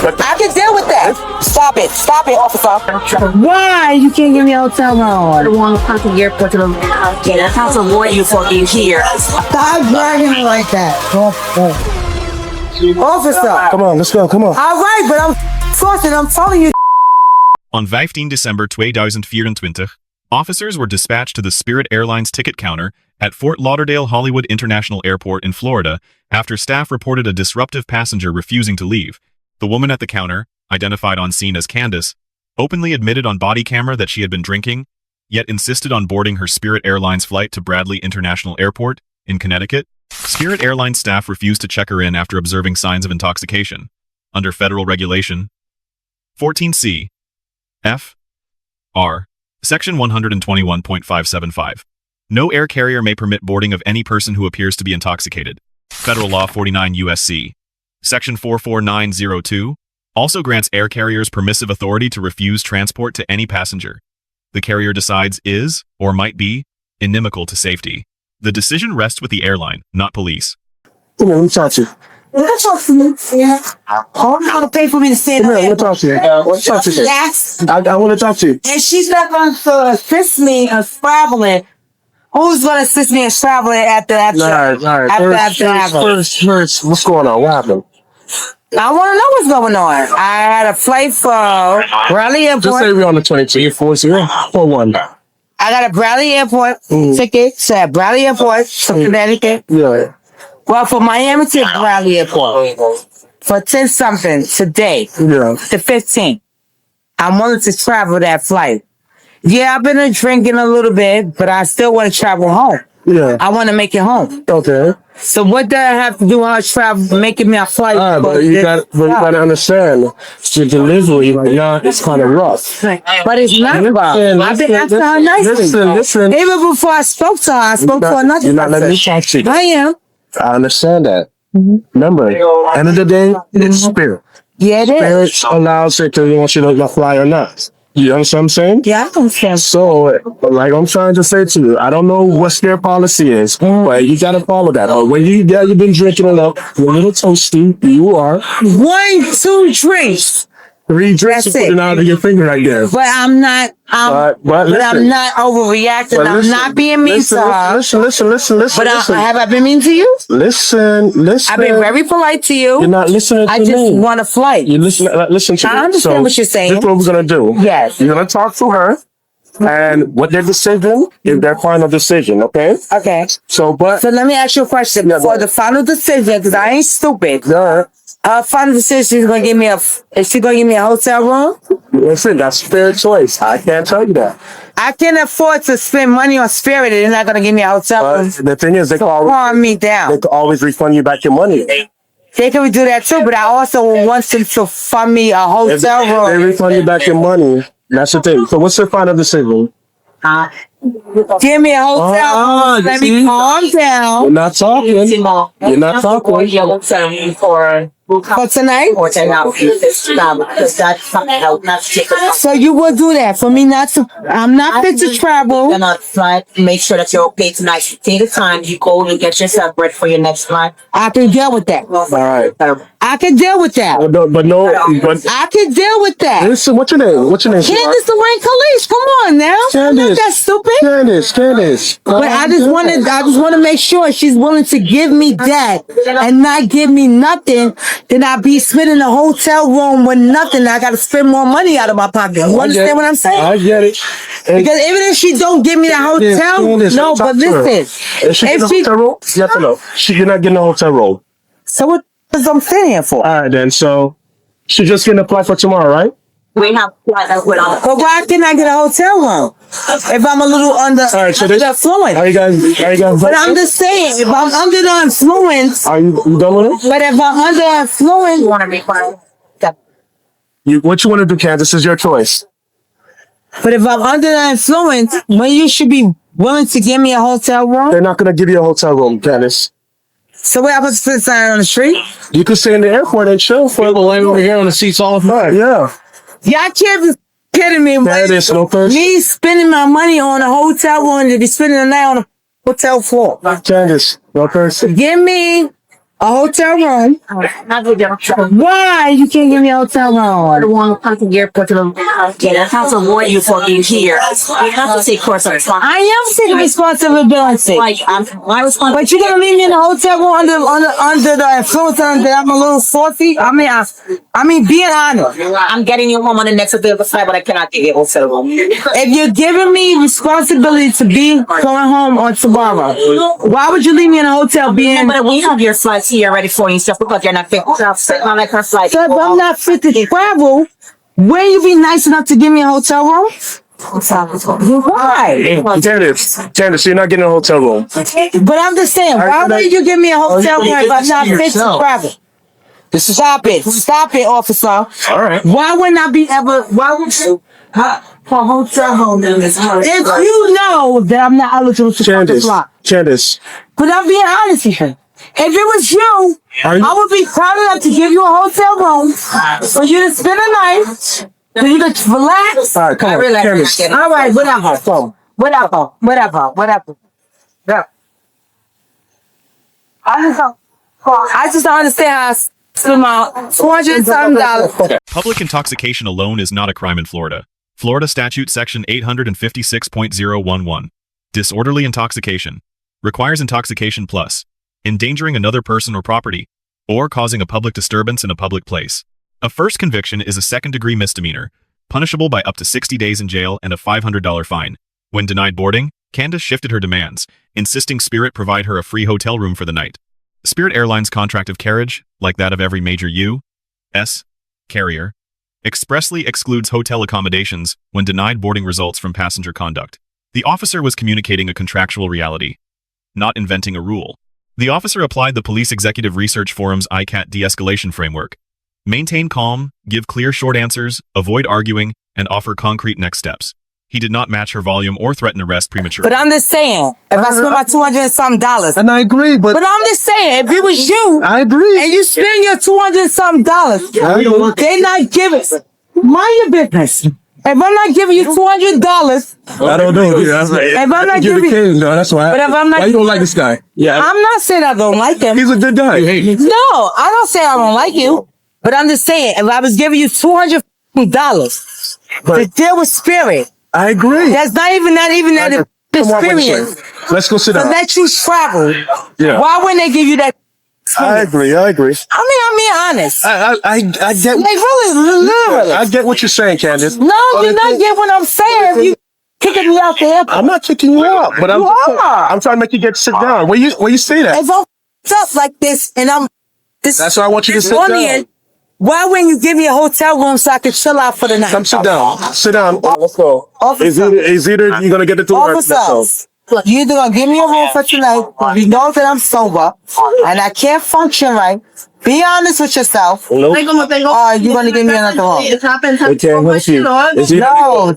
I can deal with that. Stop it, officer. Why you can't give me a hotel room? I don't want to come to the airport to that's how to avoid you for being here. Stop dragging me like that. Officer. Come on, let's go. Come on. All right, but I'm sourcing. I'm telling you. On 15 December 2024, officers were dispatched to the Spirit Airlines ticket counter at Fort Lauderdale-Hollywood International Airport in Florida after staff reported a disruptive passenger refusing to leave. The woman at the counter, identified on scene as Candace, openly admitted on body camera that she had been drinking, yet insisted on boarding her Spirit Airlines flight to Bradley International Airport in Connecticut. Spirit Airlines staff refused to check her in after observing signs of intoxication. Under federal regulation 14C F R Section 121.575. No air carrier may permit boarding of any person who appears to be intoxicated. Federal Law 49 U.S.C. Section 44902 also grants air carriers permissive authority to refuse transport to any passenger the carrier decides is, or might be, inimical to safety. The decision rests with the airline, not police. Come on, let me talk to you. Let's talk to me. Yeah. Hold on to pay for me to stay Come there. on, let me talk to you. Let's talk to you. Yes. I want to talk to you. And she's not going to assist me in traveling. Who's going to assist me in traveling after All right. First, what's going on? What happened? I want to know what's going on. I had a flight for Bradley Airport. Just say we're on the 22-4041. I got a Bradley Airport ticket. Said Bradley Airport from Connecticut. Yeah. Well, for Miami to Bradley Airport for 10-something today, Yeah. the 15th. I'm willing to travel that flight. Yeah, I've been drinking a little bit, but I still want to travel home. Yeah. I want to make it home. Okay. So what do I have to do when I travel, making me a flight? All right, but you got to understand, the delivery right now is kind of rough. But it's not rough. I've been asking her nicely. Listen. Even before I spoke to her, I spoke to her nicely. You're not letting me talk to you. I am. I understand that. Remember, end of the day, it's spirit. Yeah, it is. Spirit allows it to want you to fly or not. You understand what I'm saying? Yeah, I understand. So, like I'm trying to say to you, I don't know what their policy is, but you gotta follow that. Or when you've been drinking enough, you're a little toasty, you are. 1, 2 drinks. 3 drinks That's are putting out of your finger right there. But I'm not, But I'm listen. not overreacting. I'm not being mean to her. Listen. But have I been mean to you? Listen. I've been very polite to you. You're not listening to I me. just want a flight. You listen to me. I understand what you're saying. This is what we're gonna do. Yes. You're gonna talk to her, and what their decision is their final decision. Okay. Okay. So let me ask you a question. Yeah, For the final decision, because I ain't stupid. yeah. Final decision is gonna give me is she gonna give me a hotel room? Listen, that's fair choice. I can't tell you that. I can afford to spend money on Spirit. They're not gonna give me a hotel room. The thing is, they can Calm me down. always refund you back your money. They can do that too, but I also want them to fund me a If hotel they room. refund you back your money. That's the thing. So what's your final decision? Give me a hotel room. Let me calm down. You're not talking. You're not talking. For tonight? Because that's something else, not to take it. So you will do that for me not to, I'm not fit to travel. And on flight, make sure that you're okay tonight. Take the time, you go and get yourself ready for your next flight. I can deal with that. All right. I can deal with that. But I can deal with that. listen, what's your name? Candace Lorraine Khalees, come on now. I'm not that stupid. Candace. But I just want to make sure she's willing to give me that and not give me nothing. Then I'll be spending a hotel room with nothing. I got to spend more money out of my pocket. You understand what I'm saying? I get it. Because even if she don't give me the hotel, no, but listen. If she gets a hotel room, you have to know. You're not getting a hotel room. So what is I'm sitting here for? All right, then. So she's just getting a flight for tomorrow, right? We have flight that went on. But why can't I get a hotel room? If I'm a little under the influence. Are you guys? But I'm just saying, if I'm under the influence. Are you done with it? But if I'm under the influence. You want to refund? What you want to do, Candace, is your choice. But if I'm under the influence, well, you should be willing to give me a hotel room. They're not going to give you a hotel room, Candace. So what happens to sit on the street? You could stay in the airport and chill for the lay over here on the seats all the time. Yeah. Y'all can't be kidding me. Candace, no person. Me spending my money on a hotel room to be spending the night on a hotel floor. Candace, no person. Give me A hotel room. Not with your Why you can't give me a hotel room? the one come to the airport to the house of warn you for being here. You have to take course of responsibility. I am taking responsibility. Like, my responsibility. But you gonna leave me in the hotel room under the influence that I'm a little saucy? I mean, being honest. I'm getting you home on the next available flight, but I cannot give you a hotel room. If you're giving me responsibility to be going home on tomorrow, why would you leave me in a hotel being? But we have your flights here ready for you, just because you're not fit. Not like her flight. So if I'm not fit to travel, will you be nice enough to give me a hotel room? Why? Candace, you're not getting a hotel room. But I'm just saying, why would you give me a hotel room if I'm not fit to travel? Stop it, officer. All right. Why wouldn't I be ever? Why would you? For hotel room in this house. If you know that I'm not eligible to Candace. But I'm being honest here. If it was you, I would be proud enough to give you a hotel room for you to spend a night, so you can relax. All right, come on, Candace. All right, whatever. Yeah. I just don't understand how I spend my $200 Public intoxication alone is not a crime in Florida. Florida Statute Section 856.011. Disorderly intoxication requires intoxication plus endangering another person or property, or causing a public disturbance in a public place. A first conviction is a second-degree misdemeanor, punishable by up to 60 days in jail and a $500 fine. When denied boarding, Candace shifted her demands, insisting Spirit provide her a free hotel room for the night. Spirit Airlines' contract of carriage, like that of every major U.S. carrier, expressly excludes hotel accommodations when denied boarding results from passenger conduct. The officer was communicating a contractual reality, not inventing a rule. The officer applied the Police Executive Research Forum's ICAT de-escalation framework. Maintain calm, give clear short answers, avoid arguing, and offer concrete next steps. He did not match her volume or threaten arrest prematurely. But I'm just saying, if I spend my $200 and something dollars, And I agree, but I'm just saying, if it was you, I agree. and you spend your $200 and something dollars, they not giving. Mind your business. If I'm not giving you $200, I don't know. If I'm not you're the giving, king, no, that's why. But if I'm not- Why you don't like this guy? Yeah, I'm not saying I don't like him. he's a good guy. You hate him. No, I don't say I don't like you. But I'm just saying, if I was giving you $200 to deal with Spirit, I agree. that's not even that Come on, experience. Let's go sit To down. let you travel. Yeah. Why wouldn't they give you that? I agree. I'm being honest. I get. Like really, literally. I get what you're saying, Candace. No, you not get what I'm saying. If you kicking me out the airport. I'm not kicking you out, but You are. I'm trying to make you sit down. Where you say that? If I'm up like this and I'm this, That's why I want you to sit Onion, down. why wouldn't you give me a hotel room so I can chill out for the night? Come sit down. Sit down. Let's go. Officer. Is either you're gonna get the tour? Officers, you either gonna give me a room for tonight, you know that I'm sober, and I can't function right. Be honest with yourself. Or you gonna give me another room. We can't help you. Is he- No.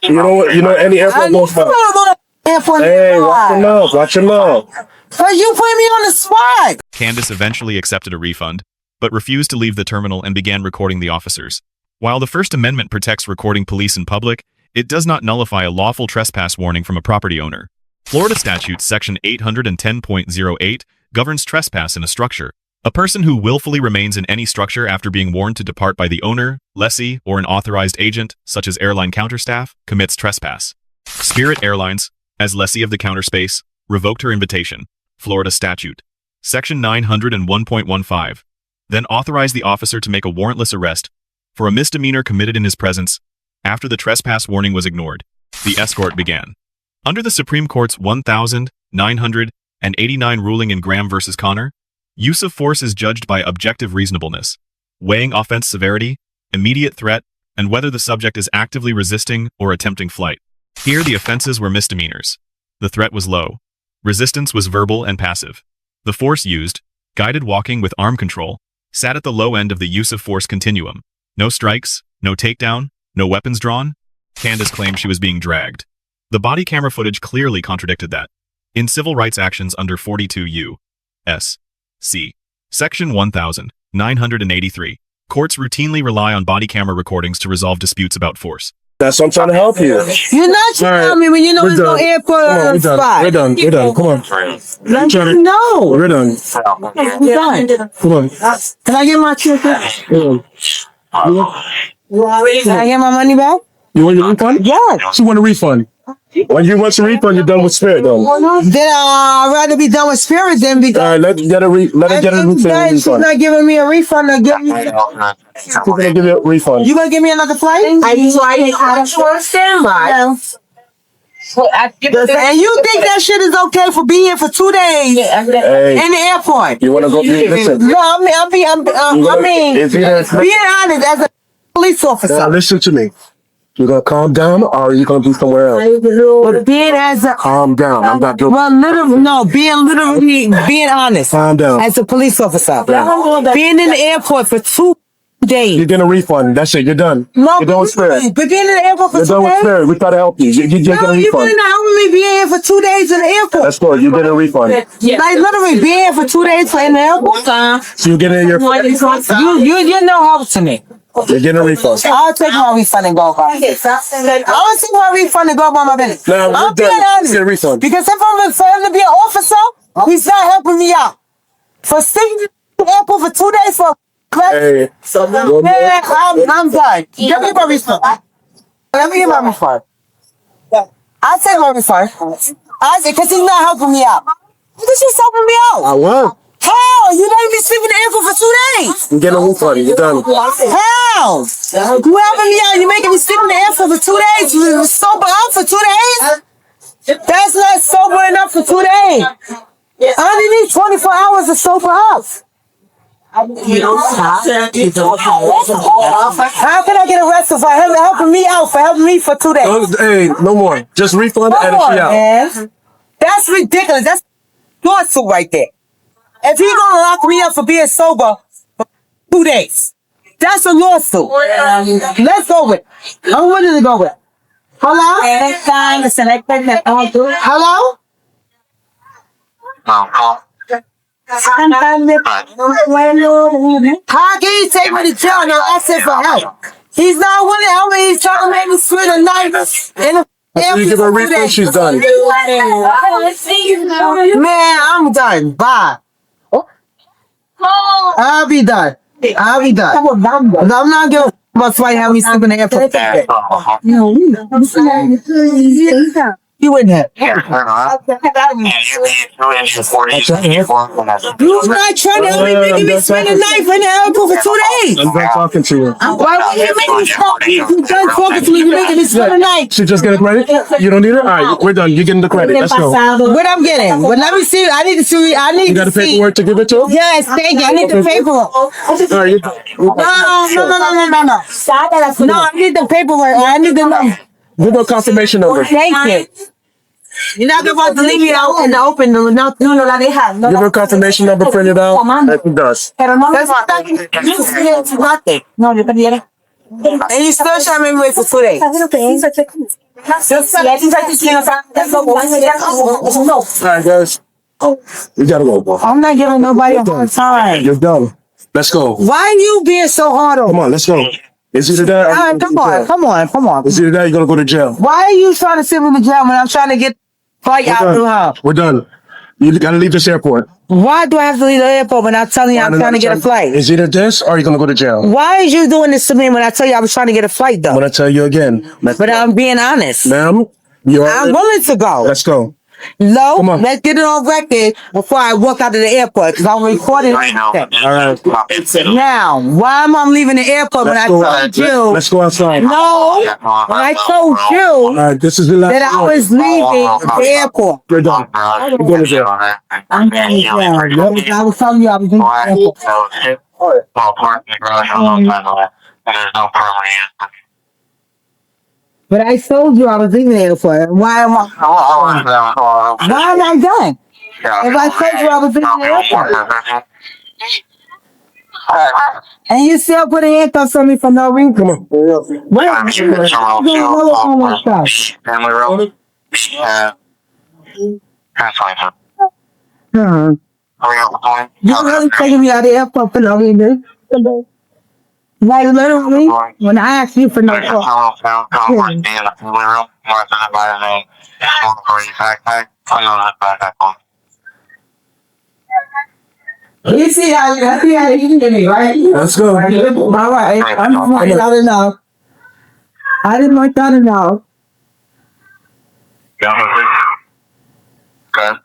You know any airport goes by. Hey, watch your mouth. Cause you put me on the spot. Candace eventually accepted a refund, but refused to leave the terminal and began recording the officers. While the First Amendment protects recording police in public, it does not nullify a lawful trespass warning from a property owner. Florida Statute Section 810.08 governs trespass in a structure. A person who willfully remains in any structure after being warned to depart by the owner, lessee, or an authorized agent, such as airline counterstaff, commits trespass. Spirit Airlines, as lessee of the counter space, revoked her invitation. Florida Statute Section 901.15, then authorized the officer to make a warrantless arrest for a misdemeanor committed in his presence after the trespass warning was ignored. The escort began. Under the Supreme Court's 1989 ruling in Graham v. Connor, use of force is judged by objective reasonableness, weighing offense severity, immediate threat, and whether the subject is actively resisting or attempting flight. Here the offenses were misdemeanors. The threat was low. Resistance was verbal and passive. The force used, guided walking with arm control, sat at the low end of the use of force continuum. No strikes, no takedown, no weapons drawn. Candace claimed she was being dragged. The body camera footage clearly contradicted that. In civil rights actions under 42 U.S. C. Section 1983, courts routinely rely on body camera recordings to resolve disputes about force. That's what I'm trying to help you. You're not trying to help me when you know We're there's no done. airport Come on, on we're the done. spot. We're done. We're done. Come on. Let me know. We're done. I'm done. Come on. Can I get my ticket? Come on. Can I get my money back? You want your refund? Yes. She want a refund. When you want your refund, you're done with Spirit, though. Then I'd rather be done with Spirit than be All done. right, let her get a refund. She's not giving me a refund. She's gonna give you a refund. You gonna give me another flight? I'm trying to standby. And you think that shit is okay for being here for 2 days Hey, in the airport? you wanna go? Listen. No, I mean, It's either- being honest as a police officer. Now listen to me. You gonna calm down, or are you gonna be somewhere else? But being as a Calm down. I'm not doing. well, literally, no, being honest Calm down. as a police officer. Being in the airport for 2 days. You're getting a refund. That's it. You're done. No, You're done with Spirit. but being in the airport for You're 2 done with days. Spirit. We try to help you. You're getting No, a you really refund. not helping me being here for 2 days in the airport. That's good. You're getting a refund. Like literally being here for 2 days in the airport. So you're getting your. You're no help to me. You're getting a refund. I'll take my refund and go by. I'll take my refund and go by my business. No, we're I'm being done. honest. Get a refund. Because for him to be an officer, he's not helping me out. For sitting in the airport for 2 days for Hey. man, I'm done. Give me my refund. Let me get my refund. I'll take my refund. I say, because he's not helping me out. Because he's helping me out. I won. How? You let me sleep in the airport for 2 days. You're getting a refund. You're done. How? You helping me out? You making me sleep in the airport for 2 days? You sober up for 2 days? That's not sober enough for 2 days. I only need 24 hours to sober up. You don't stop. You don't How can I get arrested for him helping me out, for helping me for 2 days? Hey, no more. Just refund and Come on, free out. man. That's ridiculous. That's lawsuit right there. If he's gonna lock me up for being sober for 2 days, that's a lawsuit. Let's go with it. I'm willing to go with it. Hello? Hello? How can he take me to jail and I'm asking for help? He's not willing to help me. He's trying to make me swing a knife in the You give her a refund, she's done. Man, I'm done. Bye. I'll be done. I'm not giving about somebody having me sleep in the airport. You in there. You're not trying to help me, making me swing a knife in the airport for 2 days. I'm done talking to you. Why would you make me stop? You done talking to me, you're making me swing a knife. She just get a credit? You don't need it? All right, we're done. You're getting the credit. Let's go. What I'm getting? But let me see. I need to see. You got the paperwork to give it to him? Yes, thank you. I need the paperwork. All right, No. No, I need the paperwork. I need the number. give her a confirmation number. Thank you. You're not about to leave me out in the open. No, la deja. Give her a confirmation number printed out. That he does. That's nothing. No, yo perdiera. And you still trying to make me wait for 2 days. All right, guys. We gotta go, bro. I'm not giving nobody a hard time. You're done. Let's go. Why are you being so hard on Come me? on, let's go. It's either that or All right, come on. It's either that or you're gonna go to jail. Why are you trying to sit in the jail when I'm trying to get fight out through her? We're done. You gotta leave this airport. Why do I have to leave the airport when I'm telling you I'm trying to get a flight? It's either this or you're gonna go to jail. Why is you doing this to me when I tell you I was trying to get a flight I'm though? gonna tell you again. But I'm being honest. Ma'am, you're I'm willing to go. Let's go. No, Come on. let's get it on record before I walk out of the airport because I'm recording everything. All right. Now, why am I leaving the airport when I told you? Let's go outside. No, when I told All you right, this is the last that I was leaving the airport. We're done. We're going to jail. I'm going to jail. I was telling you I was leaving the airport. But I told you I was leaving the airport. Why am I done? If I told you I was leaving the airport. And you still putting handcuffs on me for no reason. Come on. Wait, oh my gosh. You're really taking me out of the airport for no reason. Like literally, when I ask you for no fault. You see how you did me, right? Let's go. All right, I'm not enough. I didn't like that enough. Okay.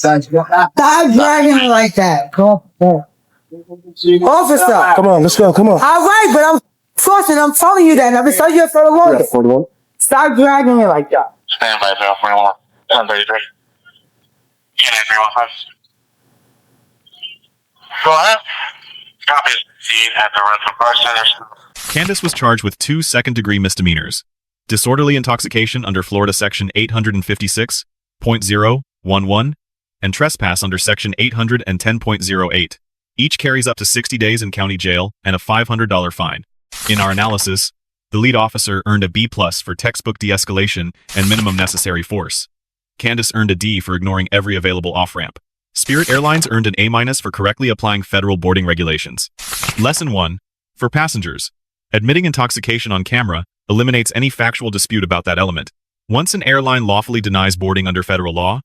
Stop dragging me like that. Come on. Officer. Come on, let's go. Come on. All right, but I'm forcing. I'm telling you that. And I've been telling you for the Yeah, longest. 41. Stop dragging me like that. Stand by 041. 1033. Unit 315. Go ahead. Copy. Seat at the rental car center. Candace was charged with 2 second-degree misdemeanors. Disorderly intoxication under Florida Section 856.011 and trespass under Section 810.08. Each carries up to 60 days in county jail and a $500 fine. In our analysis, the lead officer earned a B+ for textbook de-escalation and minimum necessary force. Candace earned a D for ignoring every available off-ramp. Spirit Airlines earned an A- for correctly applying federal boarding regulations. Lesson 1. For passengers, admitting intoxication on camera eliminates any factual dispute about that element. Once an airline lawfully denies boarding under federal law,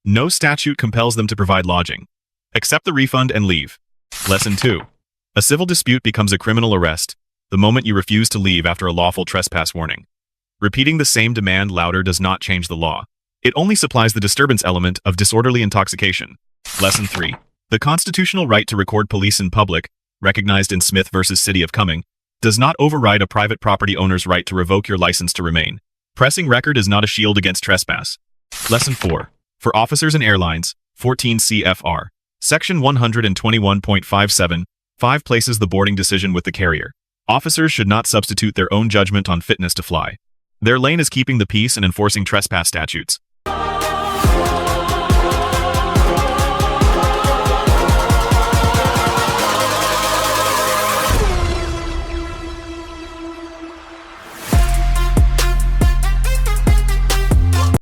no statute compels them to provide lodging. Accept the refund and leave. Lesson 2. A civil dispute becomes a criminal arrest the moment you refuse to leave after a lawful trespass warning. Repeating the same demand louder does not change the law. It only supplies the disturbance element of disorderly intoxication. Lesson 3. The constitutional right to record police in public, recognized in Smith v. City of Cumming, does not override a private property owner's right to revoke your license to remain. Pressing record is not a shield against trespass. Lesson 4. For officers and airlines, 14 CFR. Section 121.57, 5 places the boarding decision with the carrier. Officers should not substitute their own judgment on fitness to fly. Their lane is keeping the peace and enforcing trespass statutes.